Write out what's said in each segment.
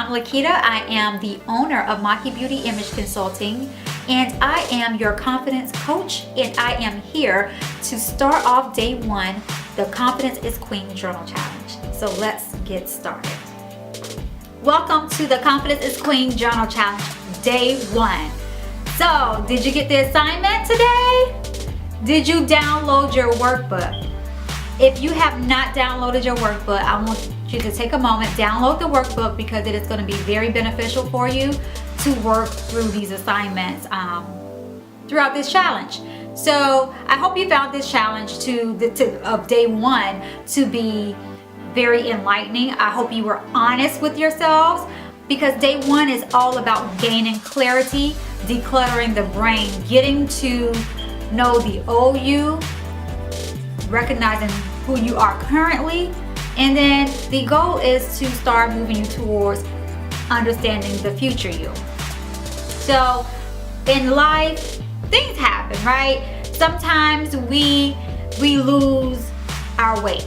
I'm Laketta. I am the owner of Makei.Image Consulting, and I am your confidence coach, and I am here to start off day one, the Confidence is Queen Journal Challenge. So let's get started. Welcome to the Confidence is Queen Journal Challenge, day one. So, did you get the assignment today? Did you download your workbook? If you have not downloaded your workbook, I want you to take a moment, download the workbook, because it is going to be very beneficial for you to work through these assignments throughout this challenge. So I hope you found this challenge of day one to be very enlightening. I hope you were honest with yourselves, because day one is all about gaining clarity, decluttering the brain, getting to know the old you, recognizing who you are currently, and then the goal is to start moving you towards understanding the future you. So in life, things happen, right? Sometimes we lose our way.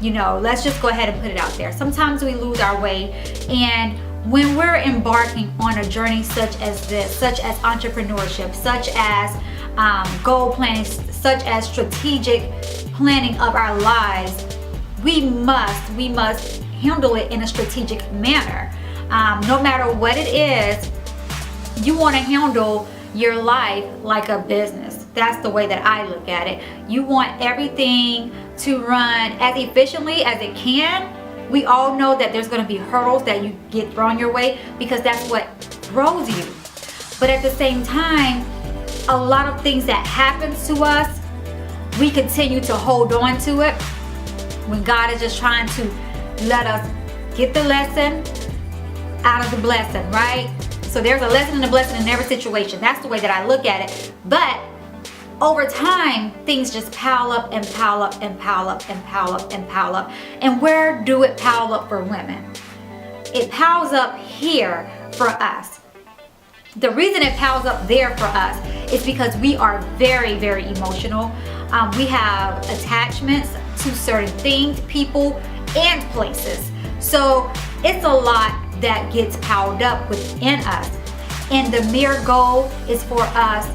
You know, let's just go ahead and put it out there. Sometimes we lose our way, and when we're embarking on a journey such as this, such as entrepreneurship, such as goal planning, such as strategic planning of our lives, we must handle it in a strategic manner. No matter what it is, you want to handle your life like a business. That's the way that I look at it. You want everything to run as efficiently as it can. We all know that there's going to be hurdles that you get thrown your way, because that's what grows you. But at the same time, a lot of things that happens to us, we continue to hold on to it when God is just trying to let us get the lesson out of the blessing, right? So there's a lesson and a blessing in every situation. That's the way that I look at it. But over time, things just pile up and pile up and pile up and pile up and pile up. And where do it pile up for women? It piles up here for us. The reason it piles up there for us is because we are very, very emotional. We have attachments to certain things, people, and places. So it's a lot that gets piled up within us. And the mere goal is for us,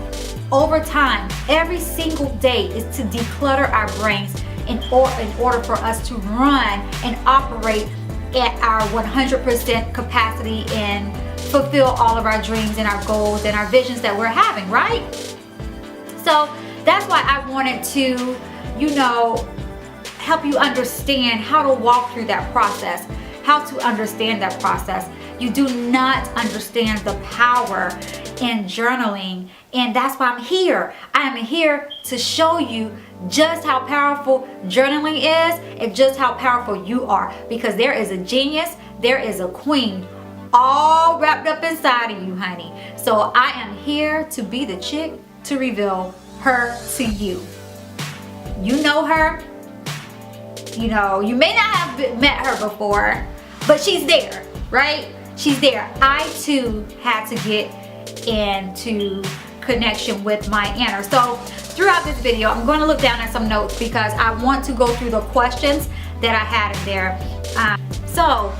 over time, every single day, is to declutter our brains in order for us to run and operate at our 100% capacity and fulfill all of our dreams and our goals and our visions that we're having, right? So that's why I wanted to, help you understand how to walk through that process, how to understand that process. You do not understand the power in journaling, and that's why I'm here. I am here to show you just how powerful journaling is and just how powerful you are, because there is a genius, there is a queen all wrapped up inside of you, honey. So I am here to be the chick to reveal her to you. You know her. You may not have met her before, but she's there, right? She's there. I too had to get into connection with my inner. So throughout this video, I'm going to look down at some notes, because I want to go through the questions that I had in there. So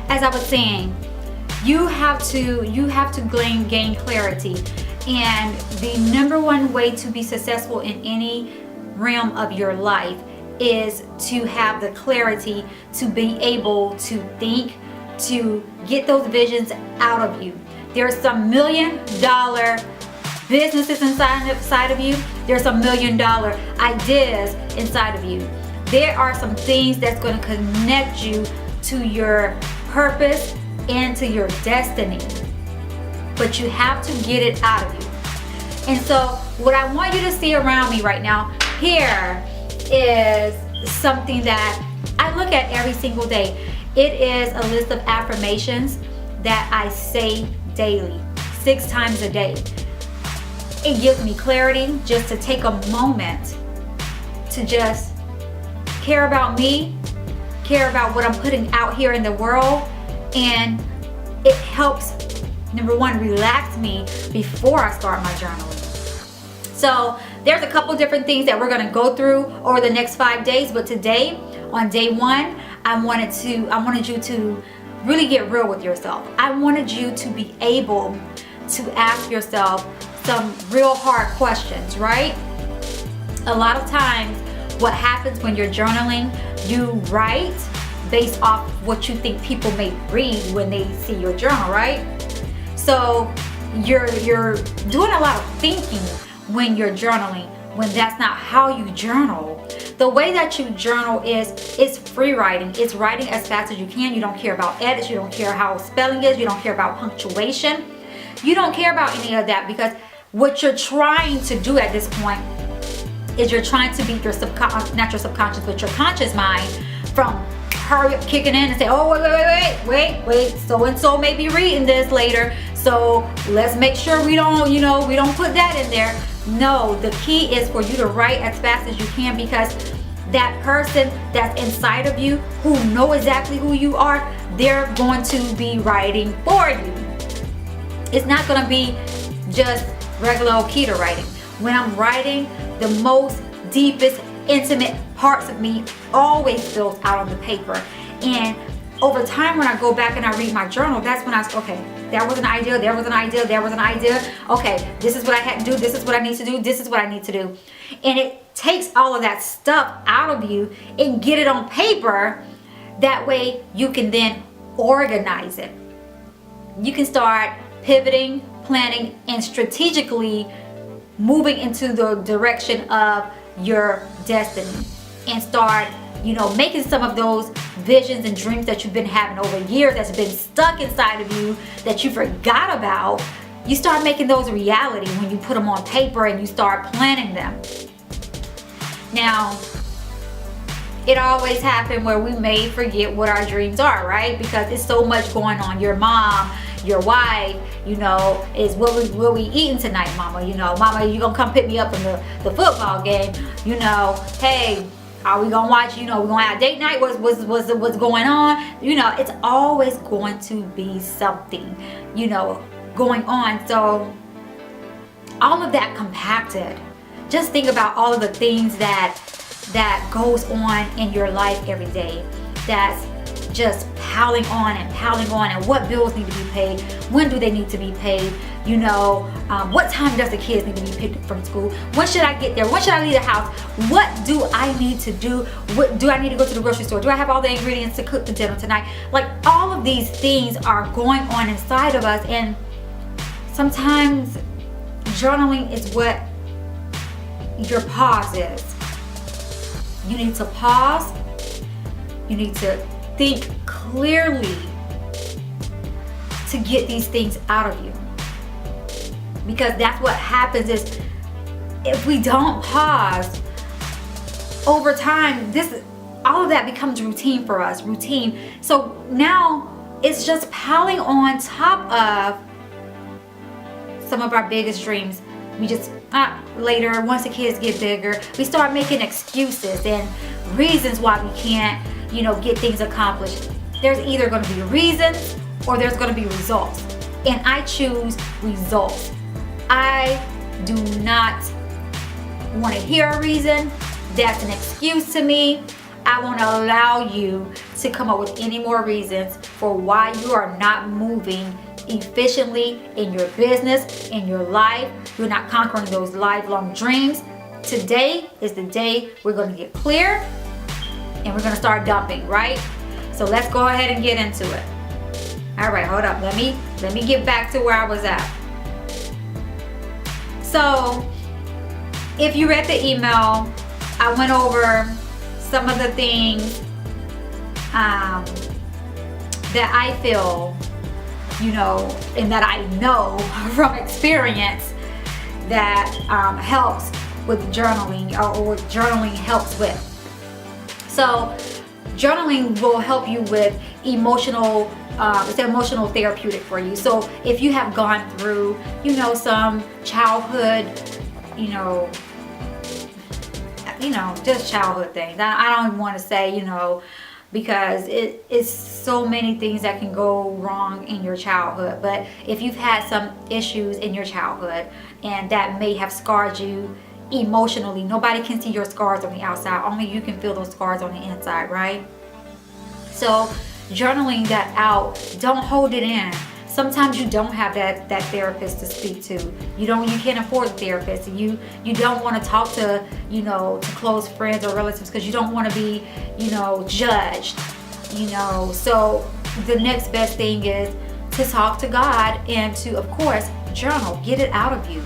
as I was saying, you have to gain clarity, and the number one way to be successful in any realm of your life is to have the clarity to be able to think, to get those visions out of you. There's some $1 million businesses inside of you. There's some $1 million ideas inside of you. There are some things that's going to connect you to your purpose and to your destiny, but you have to get it out of you. And so what I want you to see around me right now, here is something that I look at every single day. It is a list of affirmations that I say daily, 6 times a day. It gives me clarity just to take a moment to just care about me, care about what I'm putting out here in the world, and it helps, number one, relax me before I start my journaling. So there's a couple different things that we're going to go through over the next 5 days, but today on day one, I wanted you to really get real with yourself. I wanted you to be able to ask yourself some real hard questions, right? A lot of times what happens when you're journaling, you write based off what you think people may read when they see your journal, right? So you're doing a lot of thinking when you're journaling, when that's not how you journal. The way that you journal is free writing. It's writing as fast as you can. You don't care about edits. You don't care how spelling is. You don't care about punctuation. You don't care about any of that, because what you're trying to do at this point is you're trying to beat your not your subconscious, but your conscious mind from hurry up kicking in and say, oh, wait, so-and-so may be reading this later, so let's make sure we don't put that in there. No, the key is for you to write as fast as you can, because that person that's inside of you who know exactly who you are, they're going to be writing for you. It's not going to be just regular Laketta writing. When I'm writing, the most deepest, intimate parts of me always spills out on the paper. And over time, when I go back and I read my journal, that's when I say, okay, there was an idea, there was an idea, there was an idea. Okay, this is what I had to do, this is what I need to do, this is what I need to do. And it takes all of that stuff out of you and get it on paper. That way you can then organize it. You can start pivoting, planning, and strategically moving into the direction of your destiny, and start making some of those visions and dreams that you've been having over years, that's been stuck inside of you, that you forgot about. You start making those a reality when you put them on paper and you start planning them. Now, it always happens where we may forget what our dreams are, right? Because it's so much going on. Your mom, your wife, is what we eating tonight, mama? Mama, you gonna come pick me up from the football game? Hey, are we gonna watch? We're gonna have date night. What's going on? It's always going to be something, going on. So all of that compacted. Just think about all of the things that goes on in your life every day. That's just piling on and what bills need to be paid, when do they need to be paid, what time does the kids need to be picked up from school, when should I get there, when should I leave the house, what do I need to do, what do I need to go to the grocery store, do I have all the ingredients to cook the dinner tonight? Like, all of these things are going on inside of us, and sometimes journaling is what your pause is. You need to pause, you need to think clearly to get these things out of you, because that's what happens. Is if we don't pause, over time all of that becomes routine for us. So now it's just piling on top of some of our biggest dreams. We just later, once the kids get bigger, we start making excuses and reasons why we can't get things accomplished. There's either going to be reasons or there's going to be results, and I choose results. I do not want to hear a reason. That's an excuse to me. I won't allow you to come up with any more reasons for why you are not moving efficiently in your business, in your life. You're not conquering those lifelong dreams. Today is the day we're going to get clear and we're going to start dumping, right? So let's go ahead and get into it. All right, hold up. Let me get back to where I was at. So if you read the email, I went over some of the things that I feel, and that I know from experience that helps with journaling, or what journaling helps with. So journaling will help you with emotional, it's an emotional therapeutic for you. So if you have gone through, some childhood, just childhood things. I don't even want to say, because it's so many things that can go wrong in your childhood. But if you've had some issues in your childhood and that may have scarred you emotionally, nobody can see your scars on the outside. Only you can feel those scars on the inside, right? So journaling that out, don't hold it in. Sometimes you don't have that therapist to speak to. You can't afford a therapist. You don't want to talk to, to close friends or relatives because you don't want to be, judged. So the next best thing is to talk to God and to, of course, journal. Get it out of you.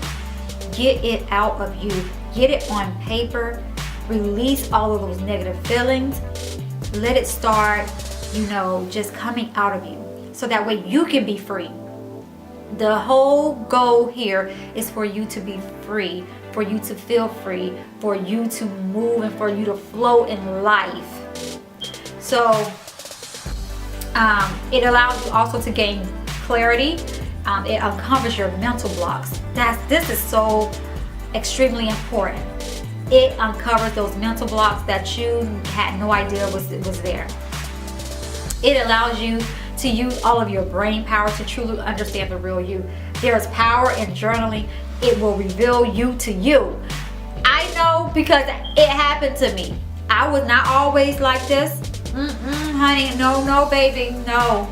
Get it out of you. Get it on paper. Release all of those negative feelings. Let it start, just coming out of you. So that way you can be free. The whole goal here is for you to be free, for you to feel free, for you to move and for you to flow in life. So it allows you also to gain clarity. It uncovers your mental blocks. This is so extremely important. It uncovers those mental blocks that you had no idea was there. It allows you to use all of your brain power to truly understand the real you. There's power in journaling. It will reveal you to you. I know because it happened to me. I was not always like this. Honey, no, baby, no.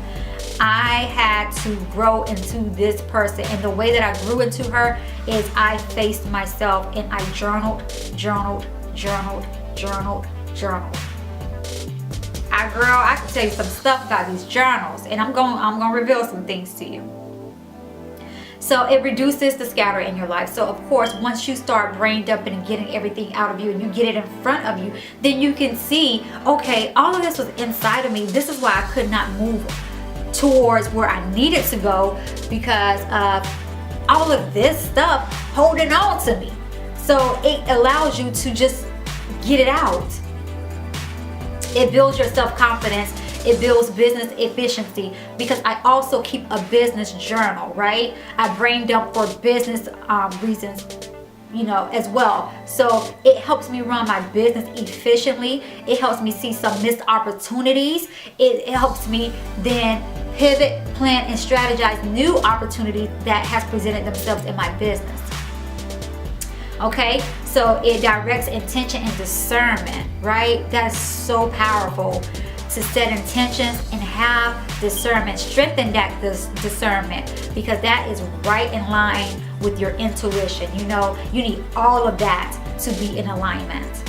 I had to grow into this person, and the way that I grew into her is I faced myself and I journaled. I can tell you some stuff about these journals, and I'm going to reveal some things to you. So it reduces the scatter in your life. So of course, once you start brain dumping and getting everything out of you and you get it in front of you, then you can see, okay, all of this was inside of me. This is why I could not move towards where I needed to go because of all of this stuff holding on to me. So it allows you to just get it out. It builds your self-confidence. It builds business efficiency because I also keep a business journal, right? I brain dump for business reasons, as well. So it helps me run my business efficiently. It helps me see some missed opportunities. It helps me then pivot, plan, and strategize new opportunities that has presented themselves in my business. Okay, so it directs intention and discernment, right? That's so powerful to set intentions and have discernment. Strengthen that discernment because that is right in line with your intuition. You need all of that to be in alignment.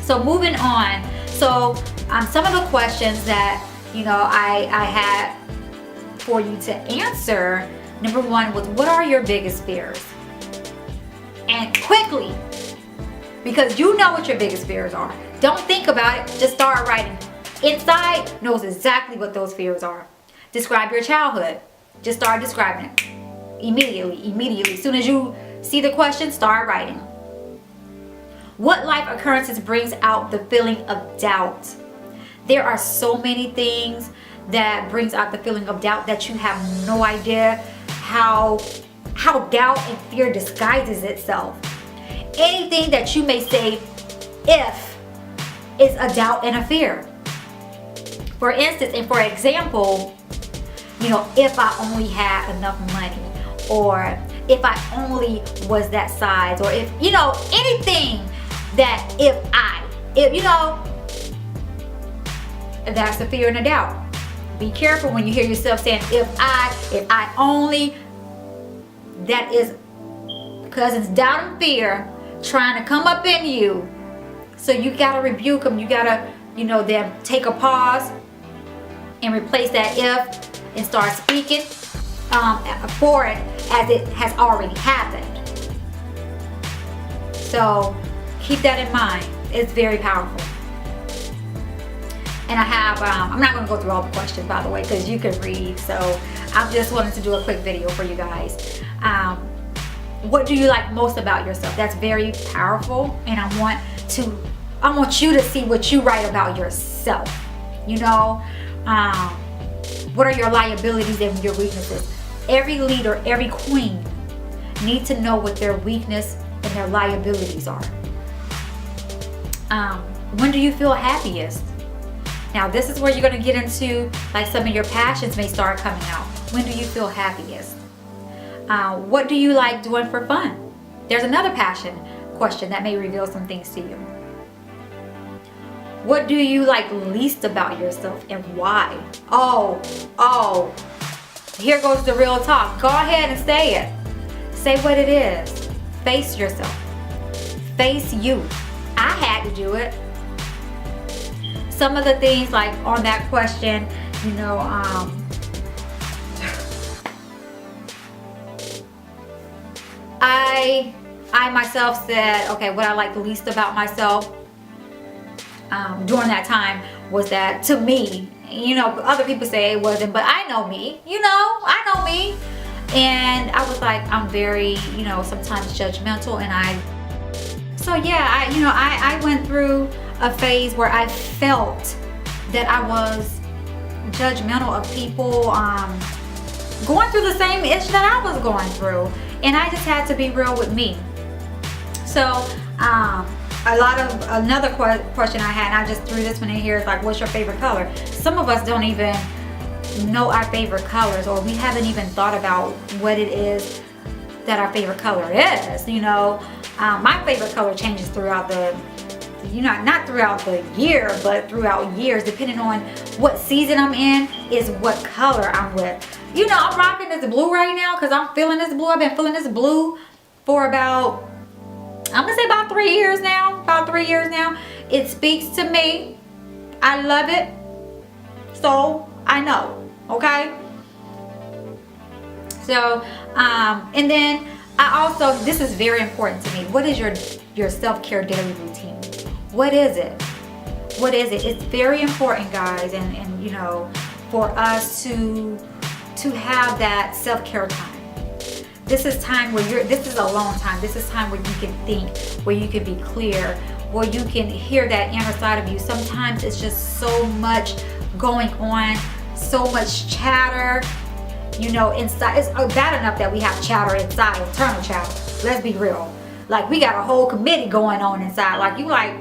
So moving on. So some of the questions that I had for you to answer. Number one was, what are your biggest fears? And quickly, because you know what your biggest fears are. Don't think about it, just start writing. Inside knows exactly what those fears are. Describe your childhood. Just start describing it. Immediately. As soon as you see the question, start writing. What life occurrences brings out the feeling of doubt? There are so many things that brings out the feeling of doubt that you have no idea how doubt and fear disguises itself. Anything that you may say if is a doubt and a fear. For instance, and for example, if I only had enough money, or if I only was that size, or if, anything that that's the fear and the doubt. Be careful when you hear yourself saying, if I only, that is cousins doubt and fear trying to come up in you. So you gotta rebuke them. You gotta, then take a pause and replace that if and start speaking for it as it has already happened. So keep that in mind. It's very powerful. And I have, I'm not going to go through all the questions, by the way, because you can read. So I just wanted to do a quick video for you guys. What do you like most about yourself? That's very powerful. And I want you to see what you write about yourself. What are your liabilities and your weaknesses? Every leader, every queen need to know what their weakness and their liabilities are. When do you feel happiest? Now this is where you're going to get into, like, some of your passions may start coming out. When do you feel happiest? What do you like doing for fun? There's another passion question that may reveal some things to you. What do you like least about yourself and why? Oh, here goes the real talk. Go ahead and say it. Say what it is. Face yourself. Face you. I had to do it. Some of the things like on that question, you know, I myself said, okay, what I like the least about myself during that time was that, to me, you know, other people say it wasn't, but I know me, you know, I know me. And I was like, I'm very, you know, sometimes judgmental, and I went through a phase where I felt that I was judgmental of people going through the same issue that I was going through, and I just had to be real with me. So another question I had, and I just threw this one in here, is like, what's your favorite color? Some of us don't even know our favorite colors, or we haven't even thought about what it is that our favorite color is. You know, my favorite color changes throughout the, you know, not throughout the year, but throughout years, depending on what season I'm in, is what color I'm with. You know, I'm rocking this blue right now because I'm feeling this blue. I've been feeling this blue for about, I'm gonna say about 3 years now. About 3 years now. It speaks to me. I love it. So I know, okay? So, and then I also, this is very important to me. What is your self-care daily routine? What is it? What is it? It's very important, guys, and you know, for us to have that self-care time. This is time where this is alone time. This is time where you can think, where you can be clear, where you can hear that inner side of you. Sometimes it's just so much going on, so much chatter, you know, inside. It's bad enough that we have chatter inside, internal chatter. Let's be real. Like, we got a whole committee going on inside. Like, you like,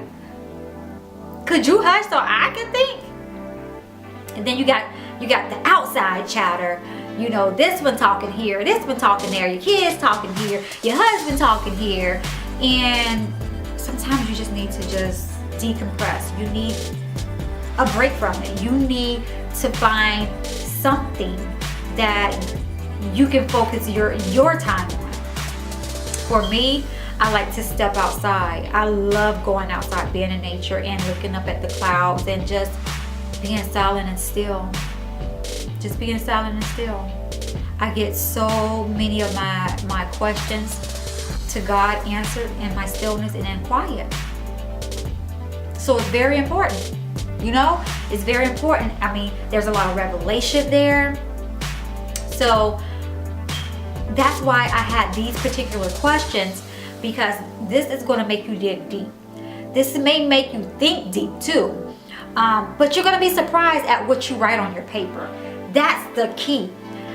could you hush so I can think? And then you got the outside chatter. You know, this one talking here, this one talking there, your kids talking here, your husband talking here. And sometimes you just need to just decompress. You need a break from it. You need to find something that you can focus your time on. For me, I like to step outside. I love going outside, being in nature and looking up at the clouds and just being silent and still. Just being silent and still. I get so many of my questions to God answered in my stillness and in quiet. So it's very important. You know, it's very important. I mean, there's a lot of revelation there. So that's why I had these particular questions, because this is going to make you dig deep. This may make you think deep too. But you're going to be surprised at what you write on your paper. That's the key.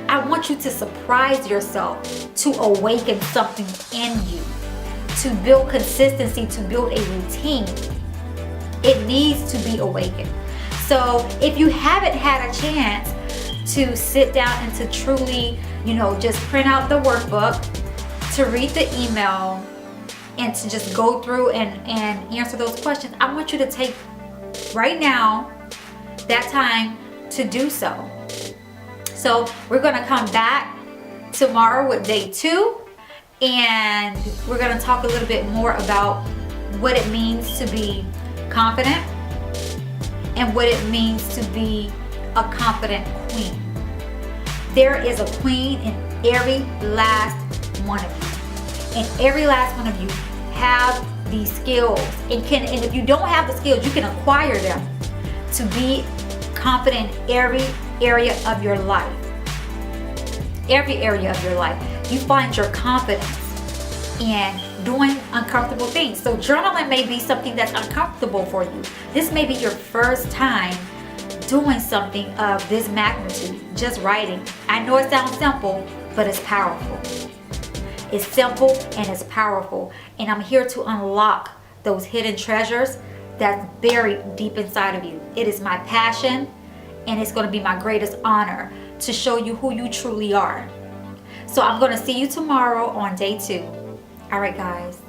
I want you to surprise yourself, to awaken something in you, to build consistency, to build a routine. It needs to be awakened. So if you haven't had a chance to sit down and to truly, you know, just print out the workbook, to read the email, and to just go through and answer those questions, I want you to take right now that time to do so. So we're going to come back tomorrow with day 2, and we're going to talk a little bit more about what it means to be confident and what it means to be a confident queen. There is a queen in every last one of you, and every last one of you have these skills, and if you don't have the skills, you can acquire them to be confident in every area of your life. Every area of your life, you find your confidence in doing uncomfortable things. So journaling may be something that's uncomfortable for you. This may be your first time doing something of this magnitude, just writing. I know it sounds simple, but it's powerful. It's simple and it's powerful. And I'm here to unlock those hidden treasures that's buried deep inside of you. It is my passion, and it's going to be my greatest honor to show you who you truly are. So I'm going to see you tomorrow on day 2. All right, guys.